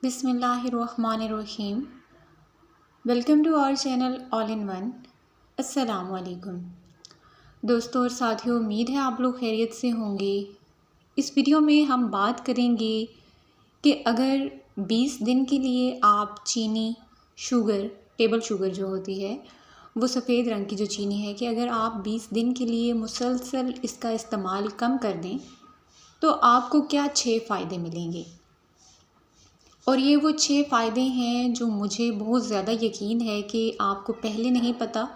बिस्मिल्लाहिर्रहमानिर्रहीम। Welcome to our channel all in one. अस्सलाम वालेकुम दोस्तों और साथियों, उम्मीद है आप लोग खैरियत से होंगे। इस वीडियो में हम बात करेंगे कि अगर 20 दिन के लिए आप चीनी, शुगर, टेबल शुगर जो होती है वो सफ़ेद रंग की जो चीनी है, कि अगर आप 20 दिन के लिए मुसलसल इसका इस्तेमाल कम कर दें तो आपको क्या 6 फ़ायदे मिलेंगे। और ये वो 6 फ़ायदे हैं जो मुझे बहुत ज़्यादा यकीन है कि आपको पहले नहीं पता।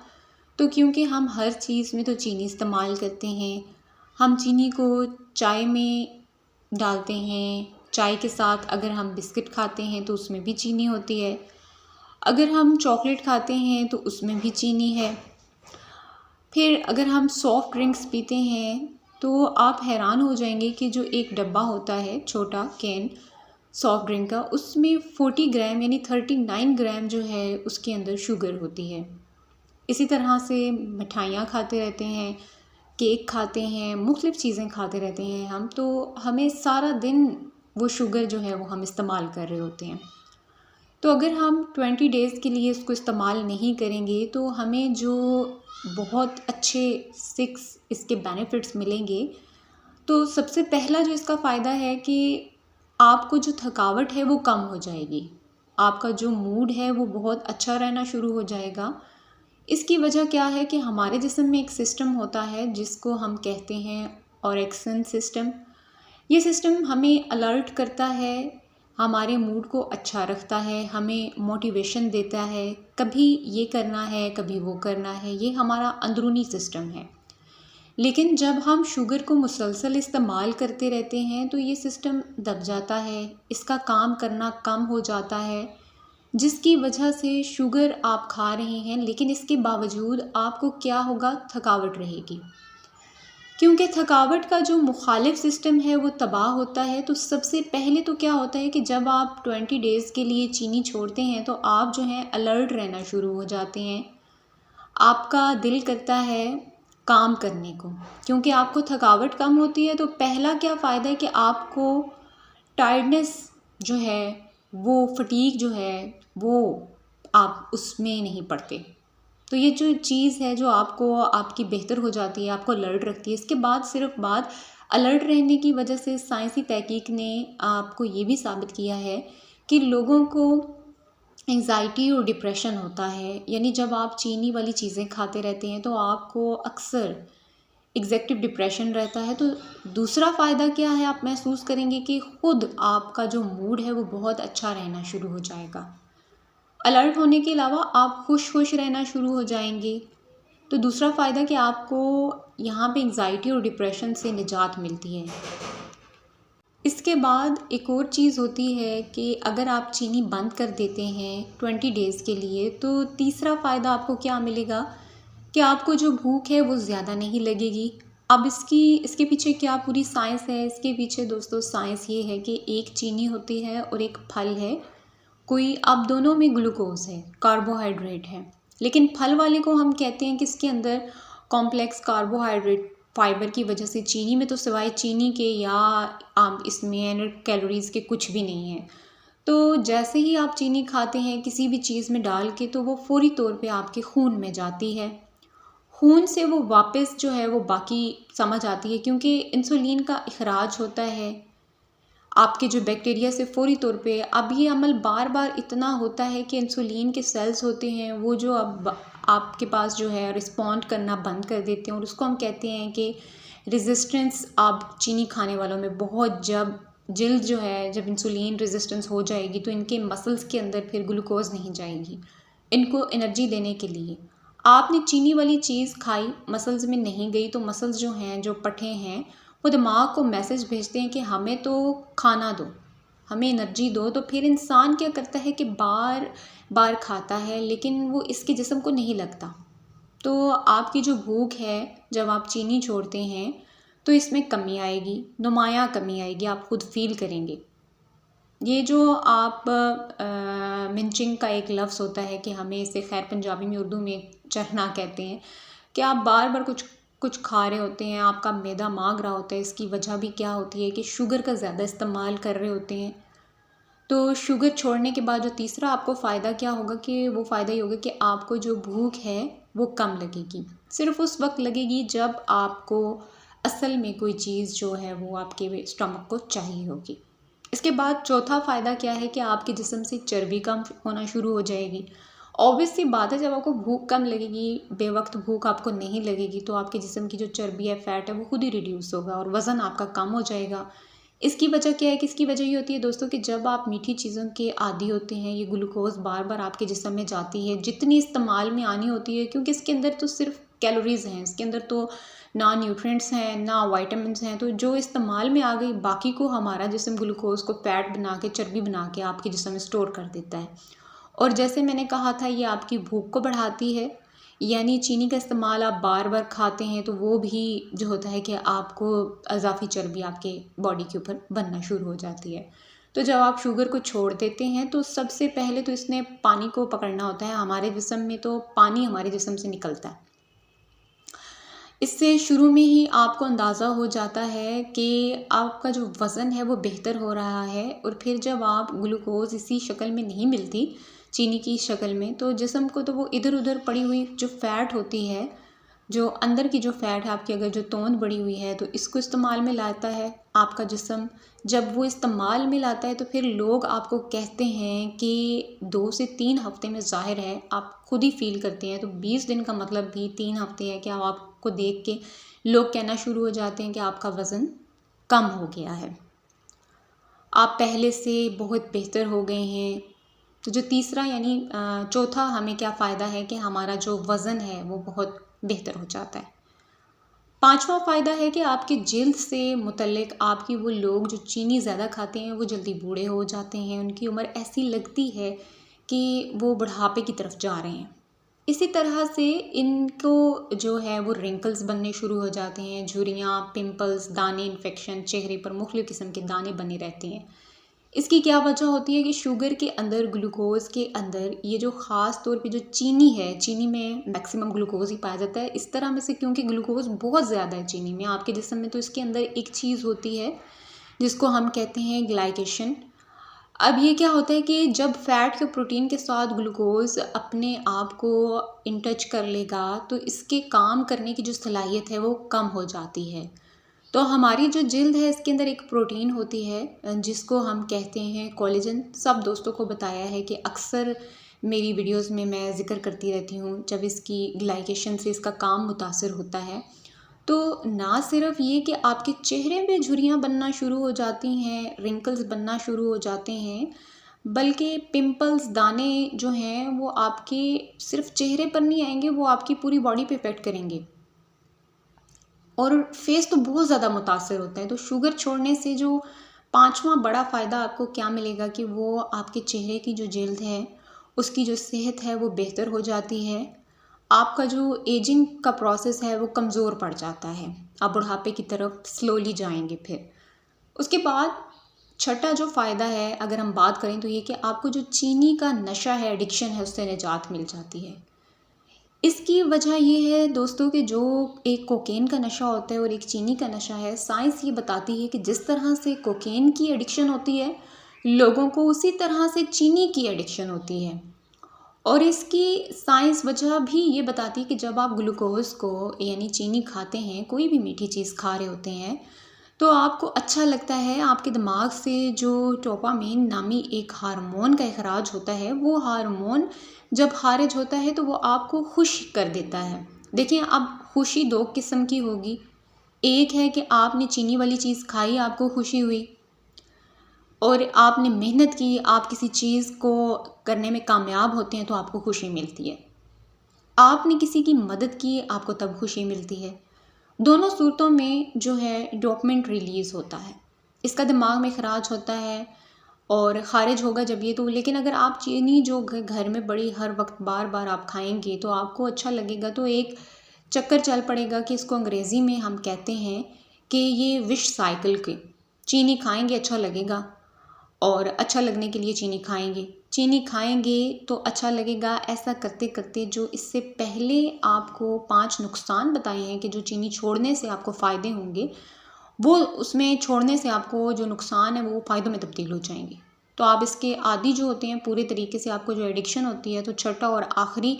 तो क्योंकि हम हर चीज़ में तो चीनी इस्तेमाल करते हैं, हम चीनी को चाय में डालते हैं, चाय के साथ अगर हम बिस्किट खाते हैं तो उसमें भी चीनी होती है, अगर हम चॉकलेट खाते हैं तो उसमें भी चीनी है, फिर अगर हम सॉफ़्ट ड्रिंक्स पीते हैं तो आप हैरान हो जाएंगे कि जो एक डब्बा होता है छोटा कैन सॉफ़्ट ड्रिंक का, उसमें 40 ग्राम यानी 39 ग्राम जो है उसके अंदर शुगर होती है। इसी तरह से मिठाइयाँ खाते रहते हैं, केक खाते हैं, मुख्तलिफ़ चीज़ें खाते रहते हैं हम, तो हमें सारा दिन वो शुगर जो है वो हम इस्तेमाल कर रहे होते हैं। तो अगर हम 20 डेज़ के लिए इसको इस्तेमाल नहीं करेंगे तो हमें जो बहुत अच्छे 6 इसके बेनिफिट्स मिलेंगे। तो सबसे पहला जो इसका फ़ायदा है कि आपको जो थकावट है वो कम हो जाएगी, आपका जो मूड है वो बहुत अच्छा रहना शुरू हो जाएगा। इसकी वजह क्या है कि हमारे जिस्म में एक सिस्टम होता है जिसको हम कहते हैं ऑरेक्सन सिस्टम। ये सिस्टम हमें अलर्ट करता है, हमारे मूड को अच्छा रखता है, हमें मोटिवेशन देता है, कभी ये करना है कभी वो करना है। ये हमारा अंदरूनी सिस्टम है। लेकिन जब हम शुगर को मुसलसल इस्तेमाल करते रहते हैं तो ये सिस्टम दब जाता है, इसका काम करना कम हो जाता है, जिसकी वजह से शुगर आप खा रहे हैं लेकिन इसके बावजूद आपको क्या होगा, थकावट रहेगी। क्योंकि थकावट का जो मुखालिफ सिस्टम है वो तबाह होता है। तो सबसे पहले तो क्या होता है कि जब आप 20 डेज़ के लिए चीनी छोड़ते हैं तो आप जो हैं अलर्ट रहना शुरू हो जाते हैं, आपका दिल करता है काम करने को, क्योंकि आपको थकावट कम होती है। तो पहला क्या फ़ायदा है कि आपको टायर्डनेस जो है, वो फटीग जो है वो आप उसमें नहीं पड़ते। तो ये जो चीज़ है जो आपको आपकी बेहतर हो जाती है, आपको अलर्ट रखती है। इसके बाद सिर्फ बात अलर्ट रहने की वजह से साइंसी तहकीक ने आपको ये भी साबित किया है कि लोगों को एंजाइटी और डिप्रेशन होता है। यानी जब आप चीनी वाली चीज़ें खाते रहते हैं तो आपको अक्सर एग्जेक्टिव डिप्रेशन रहता है। तो दूसरा फ़ायदा क्या है, आप महसूस करेंगे कि ख़ुद आपका जो मूड है वो बहुत अच्छा रहना शुरू हो जाएगा। अलर्ट होने के अलावा आप खुश रहना शुरू हो जाएंगे। तो दूसरा फ़ायदा कि आपको यहाँ पे एंजाइटी और डिप्रेशन से निजात मिलती है। इसके बाद एक और चीज़ होती है कि अगर आप चीनी बंद कर देते हैं 20 डेज़ के लिए तो तीसरा फ़ायदा आपको क्या मिलेगा कि आपको जो भूख है वो ज़्यादा नहीं लगेगी। अब इसके पीछे क्या पूरी साइंस है, इसके पीछे दोस्तों साइंस ये है कि एक चीनी होती है और एक फल है, कोई अब दोनों में ग्लूकोज है, कार्बोहाइड्रेट है। लेकिन फल वाले को हम कहते हैं कि इसके अंदर कॉम्प्लेक्स कार्बोहाइड्रेट फाइबर की वजह से, चीनी में तो सिवाय चीनी के या इसमें कैलोरीज़ के कुछ भी नहीं है। तो जैसे ही आप चीनी खाते हैं किसी भी चीज़ में डाल के तो वो फौरी तौर पे आपके खून में जाती है, खून से वो वापस जो है वो बाकी समझ आती है, क्योंकि इंसुलिन का इखराज होता है आपके जो बैक्टीरिया से फ़ौरी तौर पे। अब ये अमल बार बार इतना होता है कि इंसुलिन के सेल्स होते हैं वो जो अब आपके पास जो है रिस्पॉन्ड करना बंद कर देते हैं, और उसको हम कहते हैं कि रेजिस्टेंस आप चीनी खाने वालों में बहुत, जब जल्द जो है जब इंसुलिन रेजिस्टेंस हो जाएगी तो इनके मसल्स के अंदर फिर ग्लूकोज नहीं जाएगी इनको एनर्जी देने के लिए। आपने चीनी वाली चीज़ खाई, मसल्स में नहीं गई, तो मसल्स जो हैं, जो पट्टे हैं, वो दिमाग को मैसेज भेजते हैं कि हमें तो खाना दो, हमें एनर्जी दो। तो फिर इंसान क्या करता है कि बार बार खाता है लेकिन वो इसके जिस्म को नहीं लगता। तो आपकी जो भूख है जब आप चीनी छोड़ते हैं तो इसमें कमी आएगी, नुमायाँ कमी आएगी, आप खुद फील करेंगे। ये जो आप मिंचिंग का एक लफ्ज़ होता है कि हमें इसे खैर पंजाबी में, उर्दू में चरना कहते हैं, कि आप बार बार कुछ खा रहे होते हैं, आपका मैदा मांग रहा होता है। इसकी वजह भी क्या होती है कि शुगर का ज़्यादा इस्तेमाल कर रहे होते हैं। तो शुगर छोड़ने के बाद जो तीसरा आपको फ़ायदा क्या होगा कि वो फ़ायदा ये होगा कि आपको जो भूख है वो कम लगेगी। सिर्फ उस वक्त लगेगी जब आपको असल में कोई चीज़ जो है वो आपके स्टमक को चाहिए होगी। इसके बाद चौथा फ़ायदा क्या है कि आपके जिस्म से चर्बी कम होना शुरू हो जाएगी। ऑब्वियस सी बात है, जब आपको भूख कम लगेगी, बेवक्त भूख आपको नहीं लगेगी, तो आपके जिस्म की जो चर्बी है, फ़ैट है, वो खुद ही रिड्यूस होगा और वज़न आपका कम हो जाएगा। इसकी वजह क्या है कि इसकी वजह ये होती है दोस्तों कि जब आप मीठी चीज़ों के आदी होते हैं, ये ग्लूकोज़ बार बार आपके जिस्म में जाती है, जितनी इस्तेमाल में आनी होती है, क्योंकि इसके अंदर तो सिर्फ कैलोरीज़ हैं, इसके अंदर तो ना न्यूट्रिएंट्स हैं ना वाइटामिन्स हैं, तो जो इस्तेमाल में आ गई बाकी को हमारा जिस्म ग्लूकोज़ को फैट बना के, चर्बी बना के आपके जिस्म में स्टोर कर देता है। और जैसे मैंने कहा था, ये आपकी भूख को बढ़ाती है, यानी चीनी का इस्तेमाल आप बार बार खाते हैं तो वो भी जो होता है कि आपको अज़ाफ़ी चर्बी आपके बॉडी के ऊपर बनना शुरू हो जाती है। तो जब आप शुगर को छोड़ देते हैं तो सबसे पहले तो इसने पानी को पकड़ना होता है। हमारे जिस्म में तो पानी हमारे जिस्म से निकलता है। इससे शुरू में ही आपको अंदाज़ा हो जाता है कि आपका जो वज़न है वो बेहतर हो रहा है। और फिर जब आप ग्लूकोज़ इसी शक्ल में नहीं मिलती, चीनी की शक्ल में, तो जिस्म को तो वो इधर उधर पड़ी हुई जो फ़ैट होती है, जो अंदर की जो फ़ैट है आपकी, अगर जो तोंद बढ़ी हुई है, तो इसको इस्तेमाल में लाता है आपका जिस्म। जब वो इस्तेमाल में लाता है तो फिर लोग आपको कहते हैं कि 2 से 3 हफ़्ते में, ज़ाहिर है आप खुद ही फ़ील करते हैं, तो 20 दिन का मतलब भी 3 हफ़्ते है कि आपको देख के लोग कहना शुरू हो जाते हैं कि आपका वज़न कम हो गया है, आप पहले से बहुत बेहतर हो गए हैं। तो जो तीसरा यानी चौथा हमें क्या फ़ायदा है कि हमारा जो वज़न है वो बहुत बेहतर हो जाता है। पांचवा फ़ायदा है कि आपकी जिल्द से मुतल्लिक, आपकी वो लोग जो चीनी ज़्यादा खाते हैं वो जल्दी बूढ़े हो जाते हैं, उनकी उम्र ऐसी लगती है कि वो बुढ़ापे की तरफ जा रहे हैं। इसी तरह से इनको जो है वो रिंकल्स बनने शुरू हो जाते हैं, झुर्रियाँ, पिंपल्स, दाने, इन्फेक्शन, चेहरे पर मुख्तलिफ़ किस्म के दाने बने रहते हैं। इसकी क्या वजह होती है कि शुगर के अंदर, ग्लूकोज़ के अंदर, ये जो ख़ास तौर पे जो चीनी है, चीनी में मैक्सिमम ग्लूकोज़ ही पाया जाता है। इस तरह में से क्योंकि ग्लूकोज़ बहुत ज़्यादा है चीनी में आपके जिस्म में, तो इसके अंदर एक चीज़ होती है जिसको हम कहते हैं ग्लाइकेशन। अब ये क्या होता है कि जब फ़ैट के प्रोटीन के साथ ग्लूकोज़ अपने आप को इन टच कर लेगा, तो इसके काम करने की जो सलाहियत है वो कम हो जाती है। तो हमारी जो जिल्द है, इसके अंदर एक प्रोटीन होती है जिसको हम कहते हैं कोलेजन। सब दोस्तों को बताया है कि अक्सर मेरी वीडियोस में मैं ज़िक्र करती रहती हूँ, जब इसकी ग्लाइकेशन से इसका काम मुतासर होता है तो ना सिर्फ ये कि आपके चेहरे पे झुर्रियाँ बनना शुरू हो जाती हैं, रिंकल्स बनना शुरू हो जाते हैं, बल्कि पिंपल्स, दाने जो हैं वो आपके सिर्फ चेहरे पर नहीं आएंगे, वो आपकी पूरी बॉडी पे इफेक्ट करेंगे और फेस तो बहुत ज़्यादा मुतासर होता है। तो शुगर छोड़ने से जो पांचवा बड़ा फ़ायदा आपको क्या मिलेगा कि वो आपके चेहरे की जो जिल्द है उसकी जो सेहत है वो बेहतर हो जाती है। आपका जो एजिंग का प्रोसेस है वो कमज़ोर पड़ जाता है, आप बुढ़ापे की तरफ स्लोली जाएंगे। फिर उसके बाद छठा जो फ़ायदा है, अगर हम बात करें, तो ये कि आपको जो चीनी का नशा है, एडिक्शन है, उससे निजात मिल जाती है। इसकी वजह ये है दोस्तों कि जो एक कोकेन का नशा होता है और एक चीनी का नशा है, साइंस ये बताती है कि जिस तरह से कोकेन की एडिक्शन होती है लोगों को, उसी तरह से चीनी की एडिक्शन होती है। और इसकी साइंस वजह भी ये बताती है कि जब आप ग्लूकोज़ को यानी चीनी खाते हैं, कोई भी मीठी चीज़ खा रहे होते हैं, तो आपको अच्छा लगता है, आपके दिमाग से जो डोपामाइन नामी एक हार्मोन का इखराज होता है, वो हार्मोन जब खारिज होता है तो वो आपको खुश कर देता है। देखिए, अब खुशी दो किस्म की होगी, एक है कि आपने चीनी वाली चीज़ खाई, आपको खुशी हुई, और आपने मेहनत की, आप किसी चीज़ को करने में कामयाब होते हैं तो आपको खुशी मिलती है। आपने किसी की मदद की, आपको तब खुशी मिलती है। दोनों सूरतों में जो है डोपामाइन रिलीज़ होता है, इसका दिमाग में खराज होता है और ख़ारिज होगा जब ये तो। लेकिन अगर आप चीनी जो घर में बड़ी हर वक्त बार बार आप खाएंगे तो आपको अच्छा लगेगा, तो एक चक्कर चल पड़ेगा कि इसको अंग्रेज़ी में हम कहते हैं कि ये विश साइकिल के, चीनी खाएंगे अच्छा लगेगा और अच्छा लगने के लिए चीनी खाएंगे तो अच्छा लगेगा। ऐसा करते करते जो इससे पहले आपको 5 नुकसान बताए हैं कि जो चीनी छोड़ने से आपको फ़ायदे होंगे, वो उसमें छोड़ने से आपको जो नुकसान है वो फ़ायदों में तब्दील हो जाएंगे। तो आप इसके आदी जो होते हैं पूरे तरीके से, आपको जो एडिक्शन होती है, तो छठा और आखिरी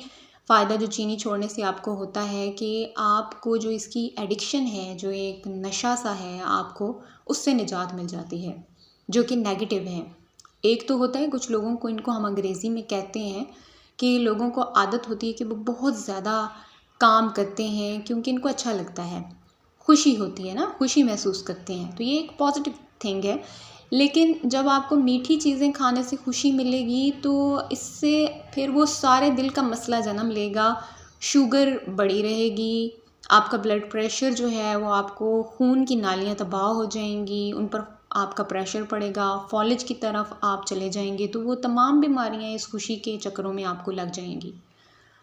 फ़ायदा जो चीनी छोड़ने से आपको होता है कि आपको जो इसकी एडिक्शन है, जो एक नशा सा है, आपको उससे निजात मिल जाती है, जो कि नेगेटिव है। एक तो होता है कुछ लोगों को, इनको हम अंग्रेज़ी में कहते हैं कि लोगों को आदत होती है कि वो बहुत ज़्यादा काम करते हैं क्योंकि इनको अच्छा लगता है, खुशी होती है ना, खुशी महसूस करते हैं, तो ये एक पॉजिटिव थिंग है। लेकिन जब आपको मीठी चीज़ें खाने से खुशी मिलेगी तो इससे फिर वो सारे दिल का मसला जन्म लेगा, शुगर बढ़ी रहेगी, आपका ब्लड प्रेशर जो है वो, आपको खून की नालियाँ तबाह हो जाएंगी, उन पर आपका प्रेशर पड़ेगा, फॉलेज की तरफ आप चले जाएंगे, तो वो तमाम बीमारियाँ इस खुशी के चक्करों में आपको लग जाएंगी।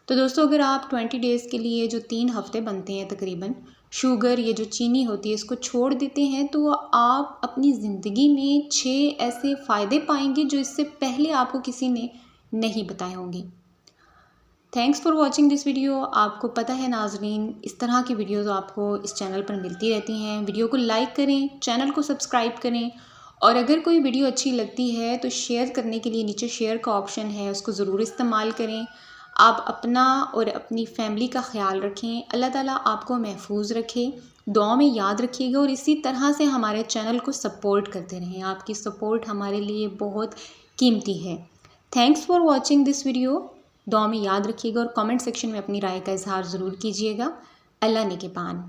तो दोस्तों, अगर आप 20 डेज़ के लिए, जो 3 हफ्ते बनते हैं तकरीबन, शुगर, ये जो चीनी होती है, इसको छोड़ देते हैं, तो आप अपनी ज़िंदगी में 6 ऐसे फ़ायदे पाएंगे जो इससे पहले आपको किसी ने नहीं बताए होंगे। Thanks for watching this video. आपको पता है नाजरीन, इस तरह की वीडियोस आपको इस चैनल पर मिलती रहती हैं। वीडियो को लाइक करें, चैनल को सब्सक्राइब करें, और अगर कोई वीडियो अच्छी लगती है तो शेयर करने के लिए नीचे शेयर का ऑप्शन है, उसको ज़रूर इस्तेमाल करें। आप अपना और अपनी फैमिली का ख्याल रखें। अल्लाह ताला आपको महफूज रखे, दुआ में याद रखिएगा, और इसी तरह से हमारे चैनल को सपोर्ट करते रहें। आपकी सपोर्ट हमारे लिए बहुत कीमती है। Thanks for watching this video. दुआ में याद रखिएगा और कमेंट सेक्शन में अपनी राय का इजहार ज़रूर कीजिएगा। अल्लाह ने के पान।